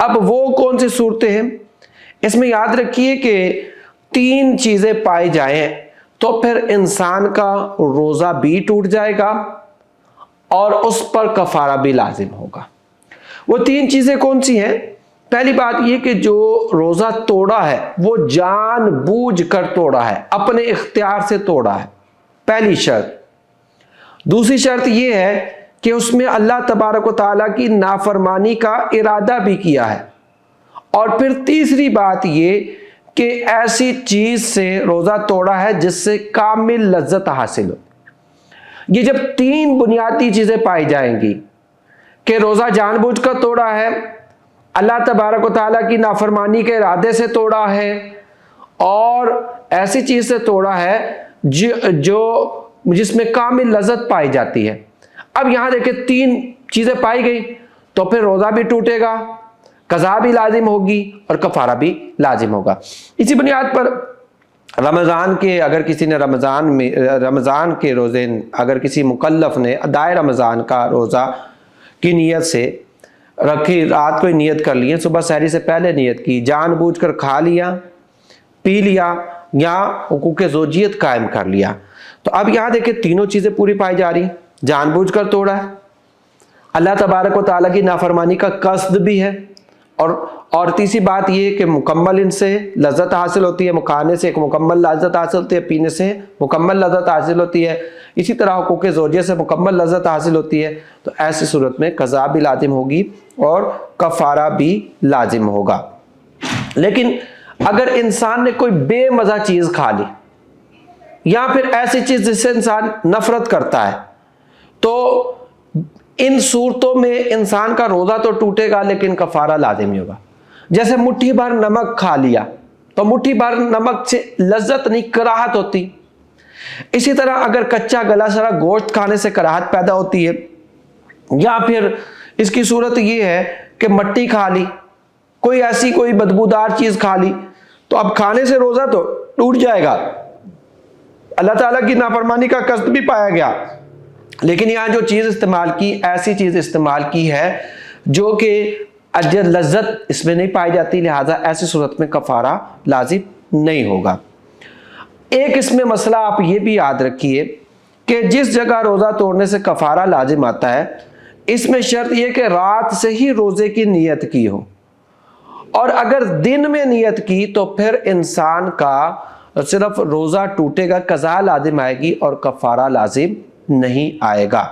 اب وہ کون سی صورتیں ہیں؟ اس میں یاد رکھیے کہ 3 چیزیں پائی جائیں تو پھر انسان کا روزہ بھی ٹوٹ جائے گا اور اس پر کفارہ بھی لازم ہوگا۔ وہ 3 چیزیں کون سی ہیں؟ پہلی بات یہ کہ جو روزہ توڑا ہے وہ جان بوجھ کر توڑا ہے، اپنے اختیار سے توڑا ہے، پہلی شرط۔ دوسری شرط یہ ہے کہ اس میں اللہ تبارک و تعالیٰ کی نافرمانی کا ارادہ بھی کیا ہے، اور پھر تیسری بات یہ کہ ایسی چیز سے روزہ توڑا ہے جس سے کامل لذت حاصل ہو۔ یہ جب 3 بنیادی چیزیں پائی جائیں گی کہ روزہ جان بوجھ کر توڑا ہے، اللہ تبارک و تعالیٰ کی نافرمانی کے ارادے سے توڑا ہے، اور ایسی چیز سے توڑا ہے جس میں کامل لذت پائی جاتی ہے۔ اب یہاں دیکھیں 3 چیزیں پائی گئی تو پھر روزہ بھی ٹوٹے گا، قضا بھی لازم ہوگی اور کفارہ بھی لازم ہوگا۔ اسی بنیاد پر رمضان کے اگر کسی نے رمضان کے روزے اگر کسی مکلف نے ادائے رمضان کا روزہ کی نیت سے رکھی، رات کو ہی نیت کر لی، صبح سحری سے پہلے نیت کی، جان بوجھ کر کھا لیا، پی لیا یا حقوق زوجیت قائم کر لیا، تو اب یہاں دیکھیں تینوں چیزیں پوری پائی جا رہی، جان بوجھ کر توڑا ہے، اللہ تبارک و تعالیٰ کی نافرمانی کا قصد بھی ہے، اور تیسری بات یہ کہ مکمل ان سے لذت حاصل ہوتی ہے، کھانے سے ایک مکمل لذت حاصل ہوتی ہے، پینے سے مکمل لذت حاصل ہوتی ہے، اسی طرح حقوق زوجیت سے مکمل لذت حاصل ہوتی ہے، تو ایسی صورت میں قضا بھی لازم ہوگی اور کفارہ بھی لازم ہوگا۔ لیکن اگر انسان نے کوئی بے مزہ چیز کھا لی یا پھر ایسی چیز جس سے انسان نفرت کرتا ہے، تو ان صورتوں میں انسان کا روزہ تو ٹوٹے گا لیکن کفارہ لازم نہیں ہوگا۔ جیسے مٹھی بھر نمک کھا لیا تو مٹھی بھر نمک سے لذت نہیں، کراہت ہوتی۔ اسی طرح اگر کچا گلا سڑا گوشت کھانے سے کراہت پیدا ہوتی ہے، یا پھر اس کی صورت یہ ہے کہ مٹی کھا لی، کوئی بدبودار چیز کھا لی، تو اب کھانے سے روزہ تو ٹوٹ جائے گا، اللہ تعالیٰ کی نافرمانی کا قصد بھی پایا گیا، لیکن یہاں جو چیز استعمال کی، ایسی چیز استعمال کی ہے جو کہ اجر لذت اس میں نہیں پائی جاتی، لہذا ایسی صورت میں کفارہ لازم نہیں ہوگا۔ ایک اس میں مسئلہ آپ یہ بھی یاد رکھیے کہ جس جگہ روزہ توڑنے سے کفارہ لازم آتا ہے، اس میں شرط یہ کہ رات سے ہی روزے کی نیت کی ہو، اور اگر دن میں نیت کی تو پھر انسان کا صرف روزہ ٹوٹے گا، قضا لازم آئے گی اور کفارہ لازم نہیں آئے گا۔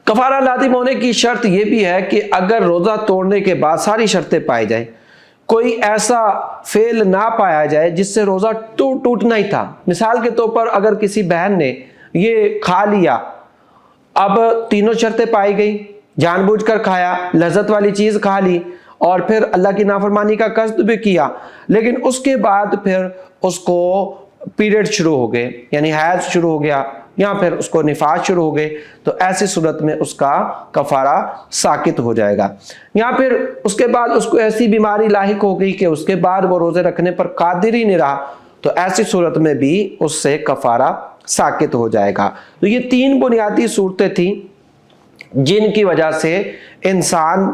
کفارہ لازم ہونے کی شرط یہ بھی ہے کہ اگر روزہ توڑنے کے بعد ساری شرطیں پائی جائیں، کوئی ایسا فعل نہ پایا جائے جس سے روزہ ٹوٹنا ہی تھا۔ مثال کے طور پر اگر کسی بہن نے یہ کھا لیا، اب تینوں شرطیں پائی گئی، جان بوجھ کر کھایا، لذت والی چیز کھا لی، اور پھر اللہ کی نافرمانی کا قصد بھی کیا، لیکن اس کے بعد پھر اس کو پیریڈ شروع ہو گئے، یعنی حیض شروع ہو گیا، یا پھر اس کو نفاس شروع ہو گئے، تو ایسی صورت میں اس کا کفارہ ساقط ہو جائے گا۔ یا پھر اس کے بعد اس کو ایسی بیماری لاحق ہو گئی کہ اس کے بعد وہ روزے رکھنے پر قادر ہی نہیں رہا، تو ایسی صورت میں بھی اس سے کفارہ ساقط ہو جائے گا۔ تو یہ 3 بنیادی صورتیں تھیں جن کی وجہ سے انسان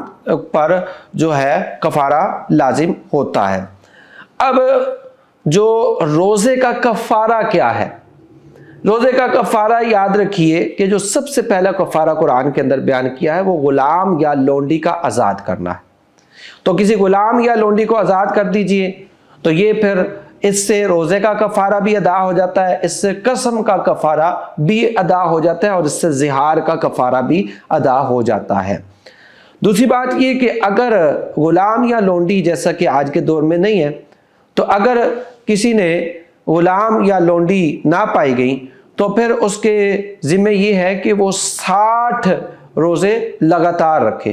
پر جو ہے کفارہ لازم ہوتا ہے۔ اب جو روزے کا کفارہ کیا ہے؟ روزے کا کفارہ یاد رکھیے کہ جو سب سے پہلا کفارہ قرآن کے اندر بیان کیا ہے وہ غلام یا لونڈی کا آزاد کرنا ہے۔ تو کسی غلام یا لونڈی کو آزاد کر دیجئے تو یہ پھر اس سے روزے کا کفارہ بھی ادا ہو جاتا ہے، اس سے قسم کا کفارہ بھی ادا ہو جاتا ہے، اور اس سے زہار کا کفارہ بھی ادا ہو جاتا ہے۔ دوسری بات یہ کہ اگر غلام یا لونڈی جیسا کہ آج کے دور میں نہیں ہے، تو اگر کسی نے غلام یا لونڈی نہ پائی گئی تو پھر اس کے ذمہ یہ ہے کہ وہ 60 روزے لگاتار رکھے۔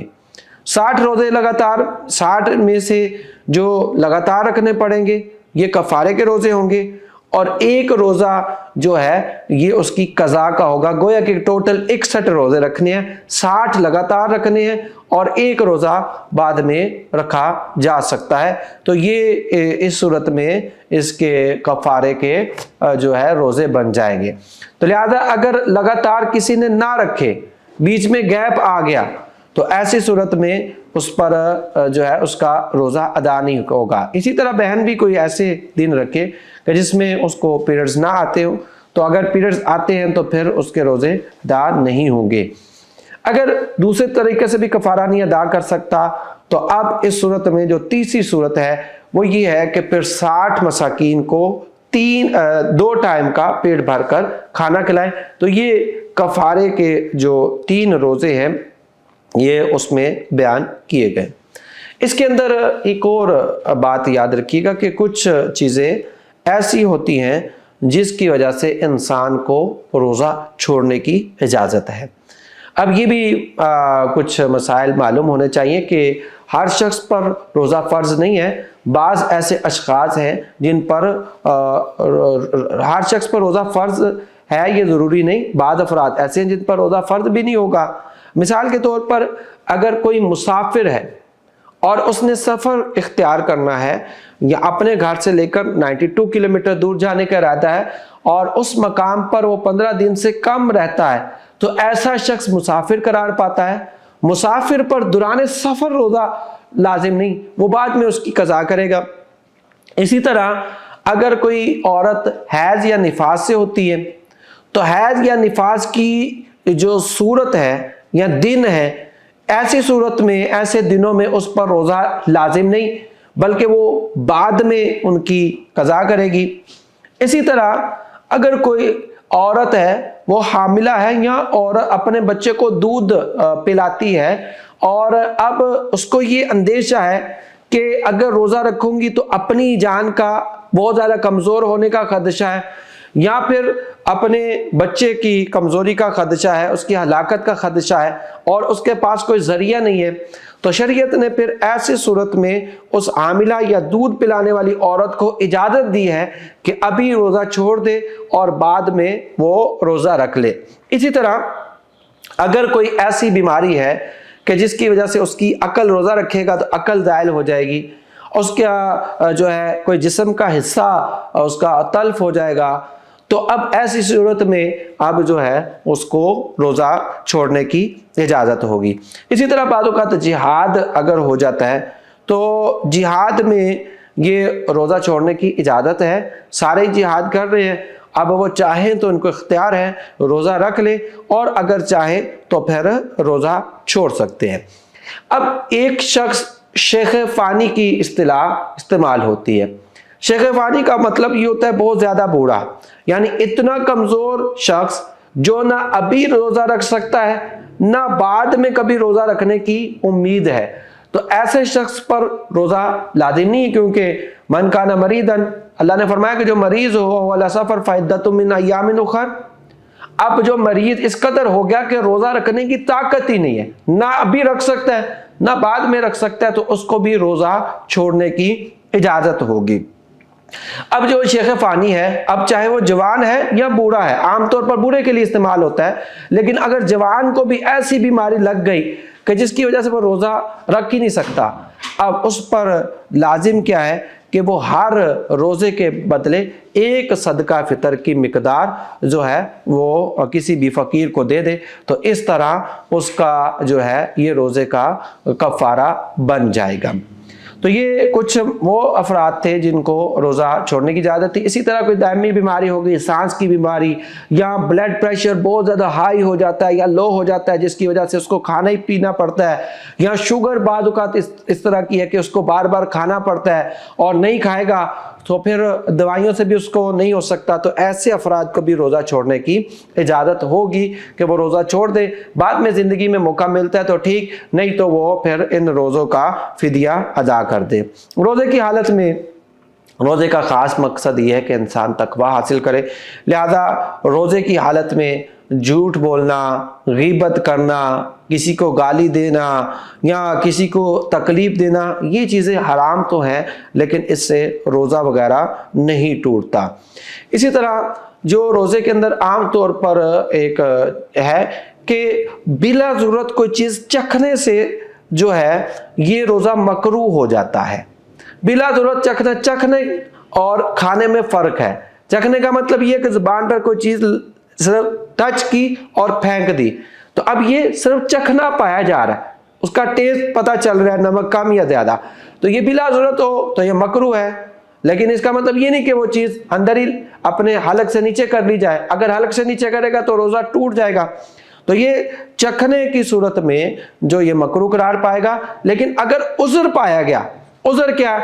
60 روزے لگاتار، 60 میں سے جو لگاتار رکھنے پڑیں گے یہ کفارے کے روزے ہوں گے، اور ایک روزہ جو ہے یہ اس کی قضا کا ہوگا۔ گویا کہ ٹوٹل 61 روزے رکھنے ہیں، 60 لگاتار رکھنے ہیں اور ایک روزہ بعد میں رکھا جا سکتا ہے۔ تو یہ اس صورت میں اس کے کفارے کے جو ہے روزے بن جائیں گے۔ تو لہذا اگر لگاتار کسی نے نہ رکھے، بیچ میں گیپ آ گیا، تو ایسی صورت میں اس پر جو ہے اس کا روزہ ادا نہیں ہوگا۔ اسی طرح بہن بھی کوئی ایسے دن رکھے کہ جس میں اس کو پیریڈز نہ آتے ہوں، تو اگر پیریڈز آتے ہیں تو پھر اس کے روزے ادا نہیں ہوں گے۔ اگر دوسرے طریقے سے بھی کفارہ نہیں ادا کر سکتا تو اب اس صورت میں جو تیسری صورت ہے وہ یہ ہے کہ پھر 60 مساکین کو 2 ٹائم کا پیٹ بھر کر کھانا کھلائے۔ تو یہ کفارے کے جو 3 روزے ہیں یہ اس میں بیان کیے گئے۔ اس کے اندر ایک اور بات یاد رکھیے گا کہ کچھ چیزیں ایسی ہوتی ہیں جس کی وجہ سے انسان کو روزہ چھوڑنے کی اجازت ہے۔ اب یہ بھی کچھ مسائل معلوم ہونے چاہیے کہ ہر شخص پر روزہ فرض نہیں ہے۔ بعض ایسے اشخاص ہیں جن پر ہر شخص پر روزہ فرض ہے، یہ ضروری نہیں۔ بعض افراد ایسے ہیں جن پر روزہ فرض بھی نہیں ہوگا۔ مثال کے طور پر اگر کوئی مسافر ہے اور اس نے سفر اختیار کرنا ہے یا اپنے گھر سے لے کر 92 کلومیٹر دور جانے کا ارادہ ہے اور اس مقام پر وہ 15 دن سے کم رہتا ہے، تو ایسا شخص مسافر قرار پاتا ہے۔ مسافر پر دوران سفر روزہ لازم نہیں، وہ بعد میں اس کی قضا کرے گا۔ اسی طرح اگر کوئی عورت حیض یا نفاس سے ہوتی ہے تو حیض یا نفاس کی جو صورت ہے یا دن ہے، ایسی صورت میں ایسے دنوں میں اس پر روزہ لازم نہیں، بلکہ وہ بعد میں ان کی قضا کرے گی۔ اسی طرح اگر کوئی عورت ہے وہ حاملہ ہے یا عورت اپنے بچے کو دودھ پلاتی ہے اور اب اس کو یہ اندیشہ ہے کہ اگر روزہ رکھوں گی تو اپنی جان کا بہت زیادہ کمزور ہونے کا خدشہ ہے یا پھر اپنے بچے کی کمزوری کا خدشہ ہے، اس کی ہلاکت کا خدشہ ہے اور اس کے پاس کوئی ذریعہ نہیں ہے، تو شریعت نے پھر ایسی صورت میں اس حاملہ یا دودھ پلانے والی عورت کو اجازت دی ہے کہ ابھی روزہ چھوڑ دے اور بعد میں وہ روزہ رکھ لے۔ اسی طرح اگر کوئی ایسی بیماری ہے کہ جس کی وجہ سے اس کی عقل روزہ رکھے گا تو عقل زائل ہو جائے گی، اس کا جو ہے کوئی جسم کا حصہ اس کا تلف ہو جائے گا، تو اب ایسی صورت میں اب جو ہے اس کو روزہ چھوڑنے کی اجازت ہوگی۔ اسی طرح بعض اوقات جہاد اگر ہو جاتا ہے تو جہاد میں یہ روزہ چھوڑنے کی اجازت ہے، سارے جہاد کر رہے ہیں، اب وہ چاہیں تو ان کو اختیار ہے روزہ رکھ لیں اور اگر چاہیں تو پھر روزہ چھوڑ سکتے ہیں۔ اب ایک شخص شیخ فانی کی اصطلاح استعمال ہوتی ہے۔ شیخ فانی کا مطلب یہ ہوتا ہے بہت زیادہ بوڑھا، یعنی اتنا کمزور شخص جو نہ ابھی روزہ رکھ سکتا ہے نہ بعد میں کبھی روزہ رکھنے کی امید ہے، تو ایسے شخص پر روزہ لازم نہیں ہے، کیونکہ من کان مریضا، اللہ نے فرمایا کہ جو مریض ہو ولا سفر فعدۃ من ایام اخر۔ اب جو مریض اس قدر ہو گیا کہ روزہ رکھنے کی طاقت ہی نہیں ہے، نہ ابھی رکھ سکتا ہے نہ بعد میں رکھ سکتا ہے، تو اس کو بھی روزہ چھوڑنے کی اجازت ہوگی۔ اب جو شیخ فانی ہے، اب چاہے وہ جوان ہے یا بوڑھا ہے، عام طور پر بوڑھے کے لیے استعمال ہوتا ہے، لیکن اگر جوان کو بھی ایسی بیماری لگ گئی کہ جس کی وجہ سے وہ روزہ رکھ ہی نہیں سکتا، اب اس پر لازم کیا ہے کہ وہ ہر روزے کے بدلے ایک صدقہ فطر کی مقدار جو ہے وہ کسی بھی فقیر کو دے دے، تو اس طرح اس کا جو ہے یہ روزے کا کفارہ بن جائے گا۔ تو یہ کچھ وہ افراد تھے جن کو روزہ چھوڑنے کی اجازت تھی۔ اسی طرح کوئی دائمی بیماری ہو گئی، سانس کی بیماری، یا بلڈ پریشر بہت زیادہ ہائی ہو جاتا ہے یا لو ہو جاتا ہے جس کی وجہ سے اس کو کھانا ہی پینا پڑتا ہے، یا شوگر بعض اوقات اس طرح کی ہے کہ اس کو بار بار کھانا پڑتا ہے اور نہیں کھائے گا تو پھر دوائیوں سے بھی اس کو نہیں ہو سکتا، تو ایسے افراد کو بھی روزہ چھوڑنے کی اجازت ہوگی کہ وہ روزہ چھوڑ دے، بعد میں زندگی میں موقع ملتا ہے تو ٹھیک، نہیں تو وہ پھر ان روزوں کا فدیہ ادا کر دے۔ روزے کی حالت میں روزے کا خاص مقصد یہ ہے کہ انسان تقویٰ حاصل کرے، لہذا روزے کی حالت میں جھوٹ بولنا، غیبت کرنا، کسی کو گالی دینا یا کسی کو تکلیف دینا، یہ چیزیں حرام تو ہیں لیکن اس سے روزہ وغیرہ نہیں ٹوٹتا۔ اسی طرح جو روزے کے اندر عام طور پر ایک ہے کہ بلا ضرورت کوئی چیز چکھنے سے جو ہے یہ روزہ مکروہ ہو جاتا ہے۔ بلا ضرورت چکھنے اور کھانے میں فرق ہے۔ چکھنے کا مطلب یہ کہ زبان پر کوئی چیز صرف ٹچ کی اور پھینک دی، تو اب یہ صرف چکھنا پایا جا رہا ہے، اس کا ٹیسٹ پتہ چل رہا ہے نمک کم یا زیادہ، تو یہ بلا ضرورت ہو تو یہ مکروہ ہے، لیکن اس کا مطلب یہ نہیں کہ وہ چیز اندر ہی اپنے حلق سے نیچے کر لی جائے، اگر حلق سے نیچے کرے گا تو روزہ ٹوٹ جائے گا، تو یہ چکھنے کی صورت میں جو یہ مکروہ قرار پائے گا۔ لیکن اگر عذر پایا گیا، عذر کیا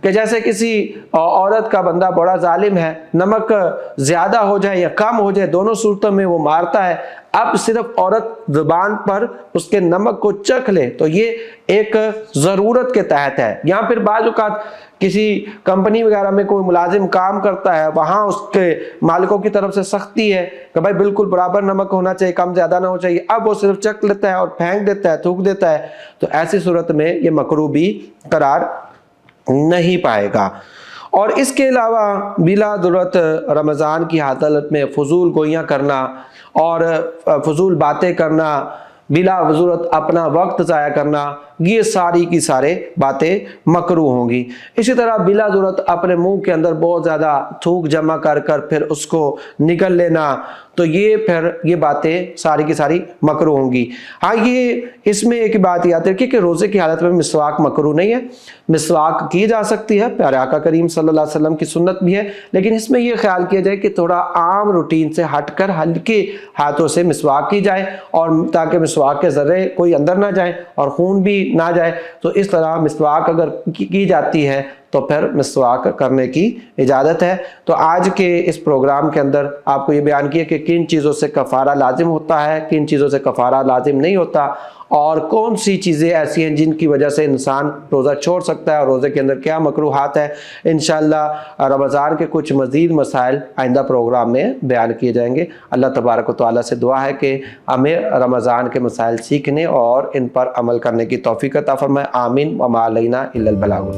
کہ جیسے کسی عورت کا بندہ بڑا ظالم ہے، نمک زیادہ ہو جائے یا کم ہو جائے، دونوں صورتوں میں وہ مارتا ہے، اب صرف عورت زبان پر اس کے نمک کو چکھ لے تو یہ ایک ضرورت کے تحت ہے۔ یہاں پھر بعض اوقات کسی کمپنی وغیرہ میں کوئی ملازم کام کرتا ہے، وہاں اس کے مالکوں کی طرف سے سختی ہے کہ بھائی بالکل برابر نمک ہونا چاہیے، کم زیادہ نہ ہو چاہیے، اب وہ صرف چکھ لیتا ہے اور پھینک دیتا ہے، تھوک دیتا ہے، تو ایسی صورت میں یہ مکروہ بھی قرار نہیں پائے گا۔ اور اس کے علاوہ بلا ضرورت رمضان کی حالت میں فضول گوئیاں کرنا اور فضول باتیں کرنا، بلا ضرورت اپنا وقت ضائع کرنا، یہ ساری کی سارے باتیں مکروہ ہوں گی۔ اسی طرح بلا ضرورت اپنے منہ کے اندر بہت زیادہ تھوک جمع کر کر پھر اس کو نگل لینا، تو یہ باتیں ساری کی ساری مکروہ ہوں گی۔ ہاں، یہ اس میں ایک بات یاد رکھیے کہ روزے کی حالت میں مسواک مکروہ نہیں ہے، مسواک کی جا سکتی ہے، پیارے آقا کریم صلی اللہ علیہ وسلم کی سنت بھی ہے، لیکن اس میں یہ خیال کیا جائے کہ تھوڑا عام روٹین سے ہٹ کر ہلکے ہاتھوں سے مسواک کی جائے، اور تاکہ مسواک کے ذرے کوئی اندر نہ جائیں اور خون بھی نہ جائے، تو اس طرح مسواک اگر کی جاتی ہے تو پھر مسواک کرنے کی اجازت ہے۔ تو آج کے اس پروگرام کے اندر آپ کو یہ بیان کیا کہ کن چیزوں سے کفارہ لازم ہوتا ہے، کن چیزوں سے کفارہ لازم نہیں ہوتا، اور کون سی چیزیں ایسی ہیں جن کی وجہ سے انسان روزہ چھوڑ سکتا ہے، اور روزے کے اندر کیا مکروہات ہیں۔ انشاءاللہ رمضان کے کچھ مزید مسائل آئندہ پروگرام میں بیان کیے جائیں گے۔ اللہ تبارک و تعالیٰ سے دعا ہے کہ ہمیں رمضان کے مسائل سیکھنے اور ان پر عمل کرنے کی توفیق عطا فرمائے۔ آمین۔ وما علینا الا البلاغ۔